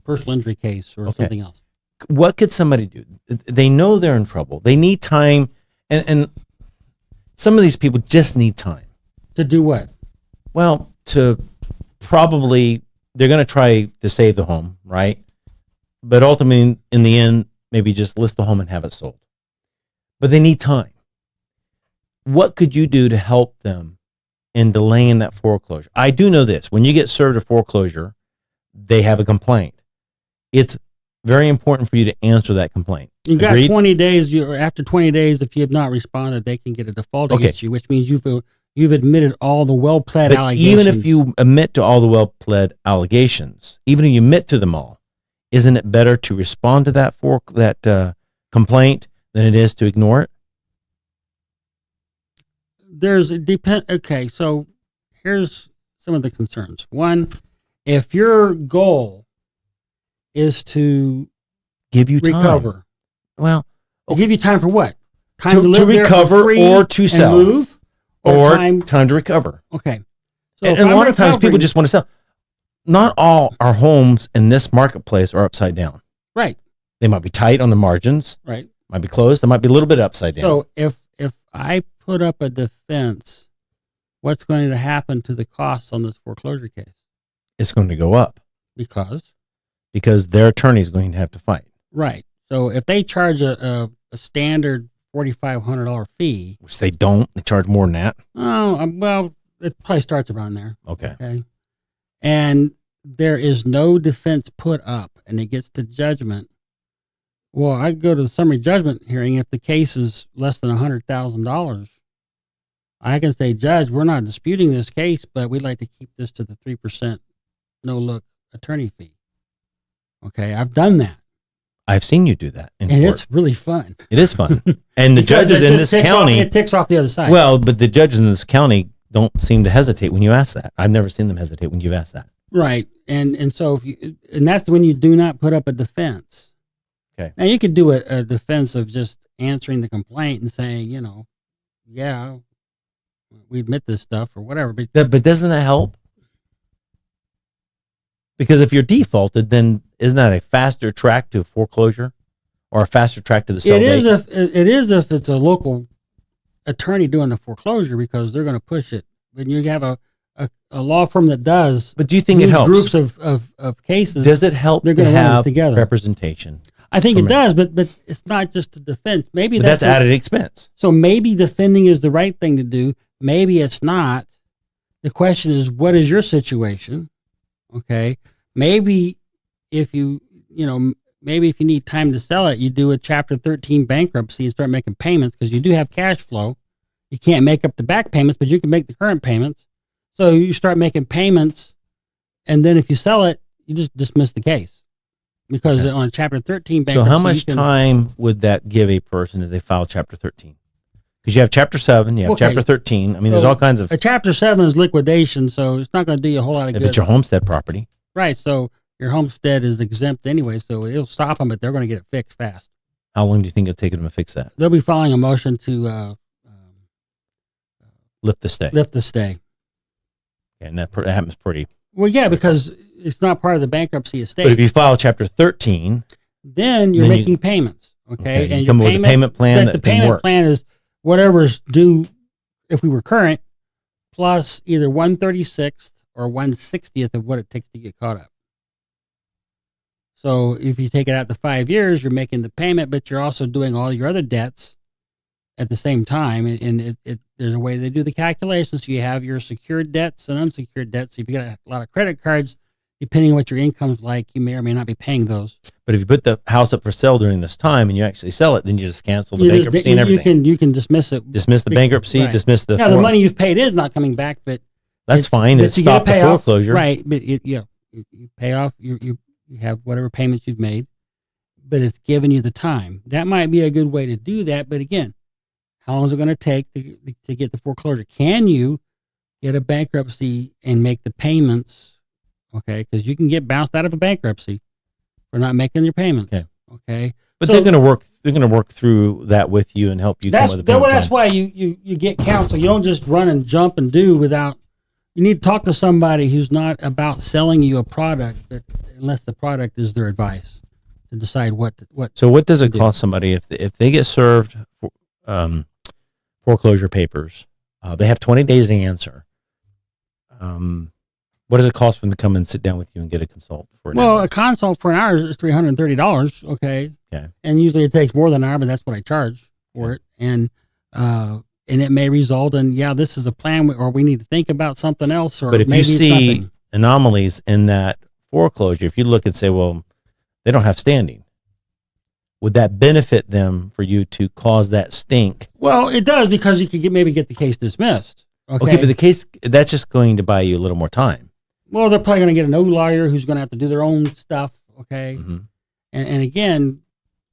personal injury case or something else. What could somebody do? They know they're in trouble. They need time. And some of these people just need time. To do what? Well, they're going to try to save the home, right? But ultimately, in the end, maybe just list the home and have it sold. But they need time. What could you do to help them in delaying that foreclosure. I do know this. When you get served a foreclosure, they have a complaint. It's very important for you to answer that complaint. You got Agreed? 20 days. After 20 days, if you have not responded, they can get a default against you, which means you've admitted all the well-pled allegations. Even if you admit to all the well-pled allegations, even if you admit to them all, isn't it better to respond to that complaint than it is to ignore it? Okay, so here's some of the concerns. One, if your goal is to Give you time. recover, Well, give you time for what? Time to live there recover for free or to sell. and move, or time. time to recover. Okay, so And if a I'm lot of times people recovering- just want to sell. Not all our homes in this marketplace are upside down. right, They might be tight on the margins, right. might be closed, they might be a little bit upside down. So if I put up a defense, what's going to happen to the costs on this foreclosure case? It's going to go up because their attorney is going to have to fight. Right. So if they charge a standard $4,500 fee, Which they don't. They charge more than that. well, it probably starts around there. Okay. Okay. And there is no defense put up and it gets to judgment. Well, I go to the summary judgment hearing. If the case is less than $100,000, I can say, Judge, we're not disputing this case, but we'd like to keep this to the 3% no-look attorney fee. Okay, I've done that. I've seen you do that in And court. it's really fun. It is fun. And the Because judges it in just this ticks off- county, it ticks off the other side. well, but the judges in this county don't seem to hesitate when you ask that. I've never seen them hesitate when you've asked that. right. And so and that's when you do not put up a defense. Okay. Now you could do a defense of just answering the complaint and saying, yeah, we admit this stuff or whatever. But But doesn't that help? Because if you're defaulted, then isn't that a faster track to foreclosure or a faster track to the sale it is date? if it's a local attorney doing the foreclosure because they're going to push it. When you have a law firm that does, But do you think it these helps? groups of cases, Does it help they're to gonna run it have together. representation? I think from it does, but it's not just a defense. Maybe But that's what- added expense. So maybe defending is the right thing to do. Maybe it's not. The question is, what is your situation? Okay. Maybe if maybe if you need time to sell it, you do a Chapter 13 bankruptcy and start making payments because you do have cash flow. You can't make up the back payments, but you can make the current payments. So you start making payments, and then if you sell it, you just dismiss the case because Okay. on a Chapter 13 So bankruptcy, how much time would that give a person if they file Chapter 13? Because you have Chapter 7, you have Okay. Chapter 13. I mean, there's So all kinds of, A Chapter 7 is liquidation, so it's not going to do you a whole lot of if good. it's your homestead property. Right, so your homestead is exempt anyway, so it'll stop them, but they're going to get it fixed fast. How long do you think it'll take them to fix that? They'll be filing a motion to Lift the stay. lift the stay. And that happens pretty. Well, yeah, because it's not part of the bankruptcy estate. But if you file Chapter 13, then you're then you- making payments, okay? you And come up with a payment plan the that can payment work. plan is whatever's due if we were current, plus either 1/36 or 1/60th of what it takes to get caught up. So if you take it out to 5 years, you're making the payment, but you're also doing all your other debts at the same time. And there's a way they do the calculations. So you have your secured debts and unsecured debts. So if you got a lot of credit cards, depending on what your income's like, you may or may not be paying those. but if you put the house up for sale during this time and you actually sell it, then you just cancel the You just- bankruptcy and everything. You can dismiss it. Dismiss the bankruptcy, Right. dismiss the. Now the money you've paid is not coming back, but That's fine. It you get a stopped the payoff, foreclosure. right? But you pay off. You have whatever payments you've made, but it's giving you the time. That might be a good way to do that. But again, how long is it going to take to get the foreclosure? Can you get a bankruptcy and make the payments? Okay, because you can get bounced out of a bankruptcy for not making your payments. Okay. But So- they're going to work. They're going to work through that with you and help you come That's up with a payment that's plan. why you get counsel. You don't just run and jump and do without. You need to talk to somebody who's not about selling you a product, but unless the product is their advice to decide what. So what does it do. cost somebody if they get served foreclosure papers? They have 20 days to answer. What does it cost for them to come and sit down with you and get a consult for an Well, hour? a consult for an hour is $330. Okay. Okay. And usually it takes more than an hour, but that's what I charge for it. And and it may result in, this is a plan, or we need to think about something else, or But if maybe you it's see nothing. anomalies in that foreclosure, if you look and say, well, they don't have standing, would that benefit them for you to cause that stink? Well, it does, because you could maybe get the case dismissed. Okay, but the case, that's just going to buy you a little more time. Well, they're probably going to get a no lawyer who's going to have to do their own stuff. Okay. Mm-hmm. And again,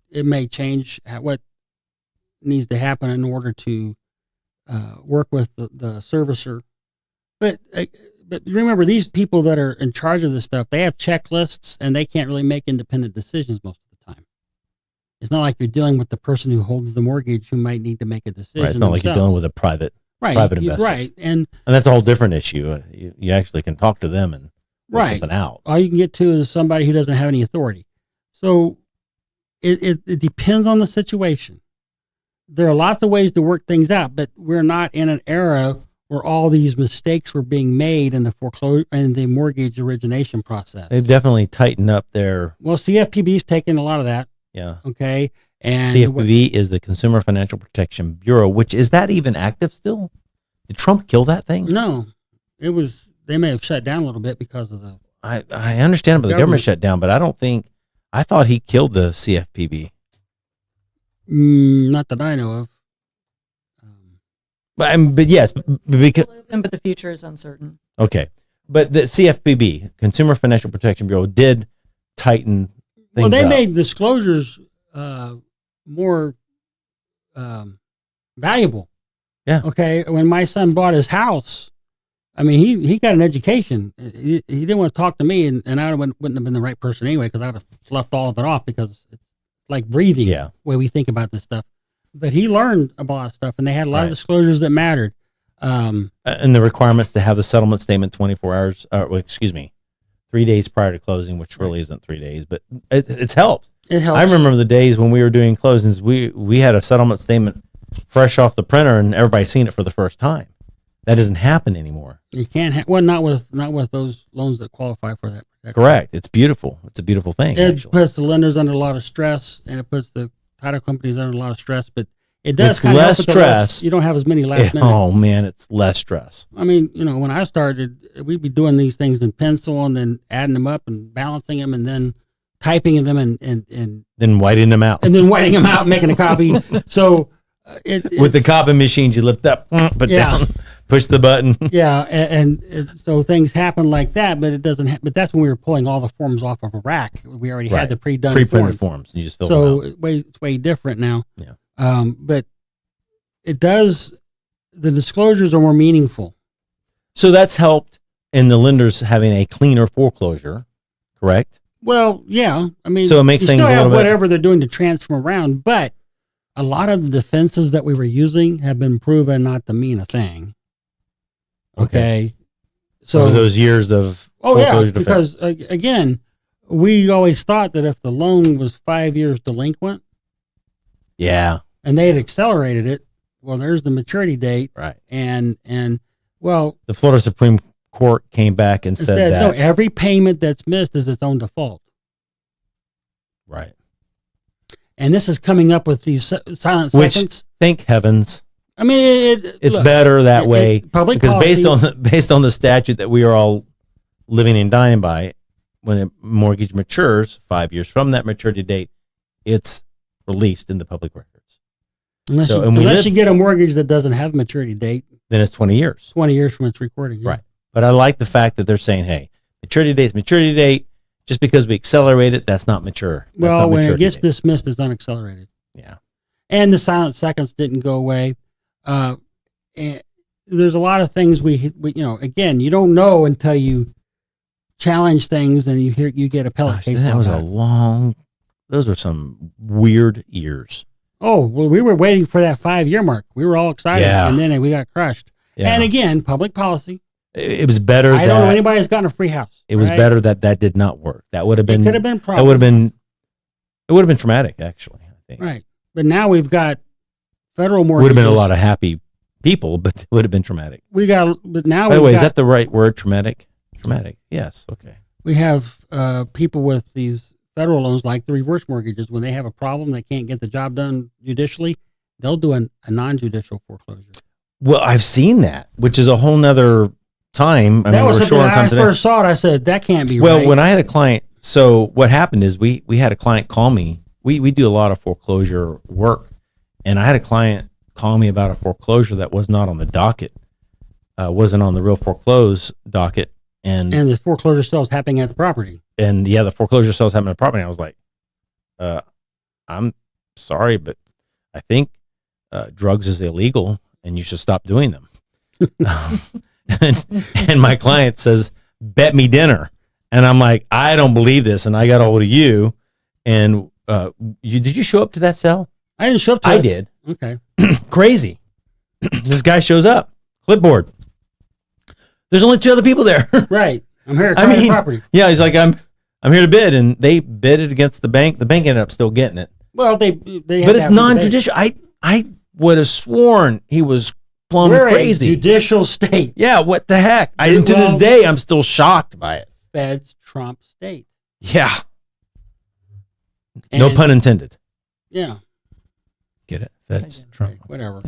it may change what needs to happen in order to work with the servicer. But remember, these people that are in charge of this stuff, they have checklists, and they can't really make independent decisions most of the time. It's not like you're dealing with the person who holds the mortgage who might need to make a decision. Right. It's not like you're dealing with a private investor. Right. And that's a whole different issue. You actually can talk to them and work something out. All you can get to is somebody who doesn't have any authority. So it depends on the situation. There are lots of ways to work things out, but we're not in an era where all these mistakes were being made in the foreclosure and the mortgage origination process. They've definitely tightened up their. Well, CFPB's taken a lot of that. Yeah. Okay. And CFPB is the Consumer Financial Protection Bureau, which is that even active still? Did Trump kill that thing? No, it was. They may have shut down a little bit because of the. I understand, but the government shut down. But I don't think. I thought he killed the CFPB. Not that I know of. But yes, because But the future is uncertain. okay, but the CFPB, Consumer Financial Protection Bureau, did tighten things Well, they up. made disclosures more valuable. Yeah. Okay. When my son bought his house, I mean, he got an education. He didn't want to talk to me, and I wouldn't have been the right person anyway, because I would have sloughed all of it off, because it's like breathing. Yeah. The way we think about this stuff. But he learned a lot of stuff, and they had a lot Right. of disclosures that mattered. And the requirements to have the settlement statement 24 hours, 3 days prior to closing, which really isn't 3 days, but it's helped. It helps. I remember the days when we were doing closings, we had a settlement statement fresh off the printer and everybody's seen it for the first time. That doesn't happen anymore. You can't have, well, not with those loans that qualify for that protection. Correct. It's beautiful. It's a beautiful thing, It actually. puts the lenders under a lot of stress, and it puts the title companies under a lot of stress, but it does It's kind of help less with the stress. you don't have as many last minute. Oh man, it's less stress. I mean, when I started, we'd be doing these things in pencil and then adding them up and balancing them and then typing them and Then whiting them out. then whiting them out and making a copy. So With the copy machines, you lift up, put down, push the button. yeah, so things happen like that, but it doesn't. But that's when we were pulling all the forms off of a rack. We already had the pre-done pre-printed forms. forms, and you just fill them out. So it's way different now. Yeah. But it does. The disclosures are more meaningful. So that's helped in the lenders having a cleaner foreclosure, correct? Well, yeah. I mean, So it makes you things still a have little bit- whatever they're doing to transfer around, but a lot of the defenses that we were using have been proven not to mean a thing. Okay. So Over those years of foreclosure defense. because again, we always thought that if the loan was 5 years delinquent Yeah, and they had accelerated it, well, there's the maturity date, right. and well, The Florida Supreme Court came back and it said said that. no, every payment that's missed is its own default. Right. And this is coming up with these silent Which, seconds. thank heavens, I mean, it's look, better that way. Public Because policy, based on the statute that we are all living and dying by, when a mortgage matures 5 years from that maturity date, it's released in the public records. unless, so- you, and we unless live- you get a mortgage that doesn't have a maturity date, Then it's 20 years. 20 years from its recording. yeah. Right. But I like the fact that they're saying, hey, maturity date's maturity date. Just because we accelerate it, that's not mature. That's Well, not when it maturity gets date. dismissed, it's unaccelerated. Yeah. And the silent seconds didn't go away. And there's a lot of things we again, you don't know until you challenge things and you get appellate Gosh, case. that on was that. those were some weird years. Oh, well, we were waiting for that 5-year mark. We were all excited, Yeah. and then we got crushed. Yeah. And again, public policy. It was better I don't know that anybody that's gotten a free house. it was right? better that did not work. That would have It been could have been that would have been it would have been traumatic actually, I think. right. But now we've got federal Would mortgages. have been a lot of happy people, but it would have been traumatic. But now By the way, we've is got, that the right word? Traumatic? Traumatic. Yes. Okay. we have people with these federal loans like the reverse mortgages. When they have a problem, they can't get the job done judicially, they'll do a non-judicial foreclosure. Well, I've seen that, which is a whole nother time. That was something when I first saw it. I said, that can't be right. Well, when I had a client, so what happened is we had a client call me. We do a lot of foreclosure work, and I had a client call me about a foreclosure that was not on the docket, wasn't on the real foreclose docket, and the foreclosure sales happening at the property. And yeah, the foreclosure sales happened at the property. I was like, I'm sorry, but I think drugs is illegal, and you should stop doing them. and my client says, bet me dinner. And I'm like, I don't believe this. And I got a hold of you. And did you show up to that sale? I didn't show up to I it. did. Okay. Crazy. This guy shows up. Clipboard. There's only 2 other people there. Right. I'm here to try the property. Yeah, he's like, I'm here to bid. And they bid it against the bank. The bank ended up still getting it. Well, they but it's non-judicial. I would have sworn he was plumb We're crazy. A judicial state. Yeah, what the heck? To this day, I'm still shocked by it. Feds trump state. Yeah. No pun intended. Yeah. Get it? Feds trump. Whatever.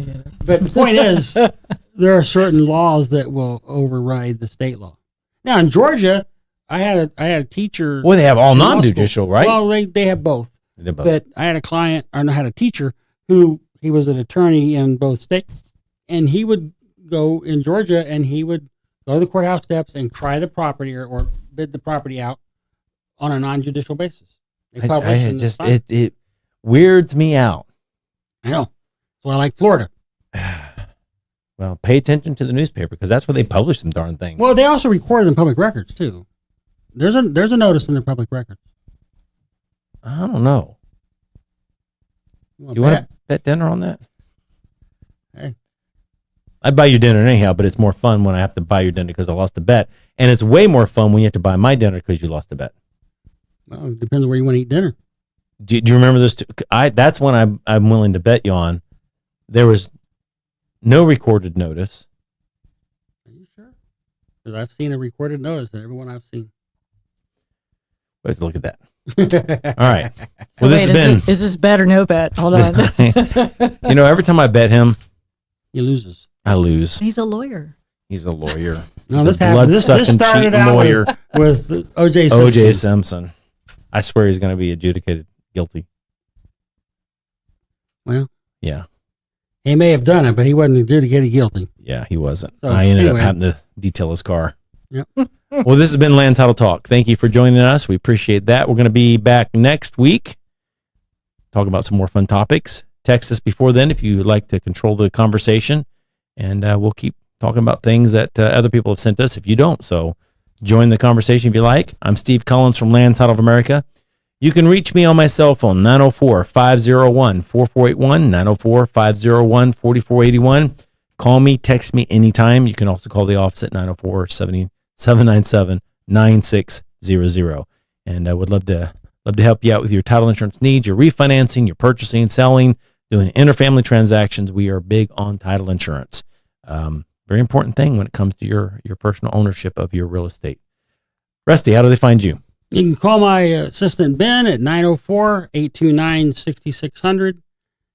But the point is, there are certain laws that will override the state law. Now, in Georgia, I had a teacher. Well, they have all non-judicial, right? Well, they have both. They both. But I had a client, or I had a teacher who he was an attorney in both states, and he would go in Georgia and he would go to the courthouse steps and cry the property or bid the property out on a non-judicial basis. It weirds me out. I know. So I like Florida. Well, pay attention to the newspaper because that's where they publish them darn things. Well, they also record it in public records too. There's a notice in the public records. I don't know. You want to bet dinner on that? Hey. I'd buy you dinner anyhow, but it's more fun when I have to buy your dinner because I lost the bet. And it's way more fun when you have to buy my dinner because you lost the bet. Well, it depends on where you want to eat dinner. Do you remember this? That's when I'm willing to bet you on. There was no recorded notice. Are you sure? Because I've seen a recorded notice in everyone I've seen. Let's look at that. All right. So well, is this bet or no bet? Hold on. Every time I bet him, he loses. I lose. He's a lawyer. He's a lawyer. No, He's a blood-sucking, cheating lawyer. With O.J. Simpson. O.J. Simpson. I swear he's going to be adjudicated guilty. Well, yeah. He may have done it, but he wasn't adjudicated guilty. Yeah, he wasn't. So, I ended up having to detail his car. Yep. Well, this has been Land Title Talk. Thank you for joining us. We appreciate that. We're going to be back next week. Talk about some more fun topics. Text us before then if you would like to control the conversation. And we'll keep talking about things that other people have sent us if you don't. So join the conversation if you like. I'm Steve Collins from Land Title of America. You can reach me on my cell phone, 904-501-4481, 904-501-4481. Call me, text me anytime. You can also call the office at 904-797-9600. And I would love to help you out with your title insurance needs, your refinancing, your purchasing, selling, doing interfamily transactions. We are big on title insurance. Very important thing when it comes to your personal ownership of your real estate. Rusty, how do they find you? You can call my assistant, Ben, at 904-829-6600.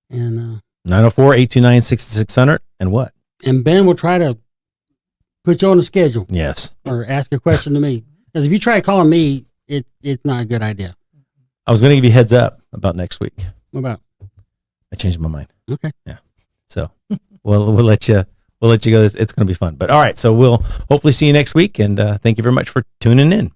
And 904-829-6600. And what? And Ben will try to put you on the schedule. Yes. Or ask a question to me. Because if you try calling me, it's not a good idea. I was going to give you a heads up about next week. What about? I changed my mind. Okay. Yeah. So we'll let you go. It's going to be fun. But all right. So we'll hopefully see you next week. And thank you very much for tuning in.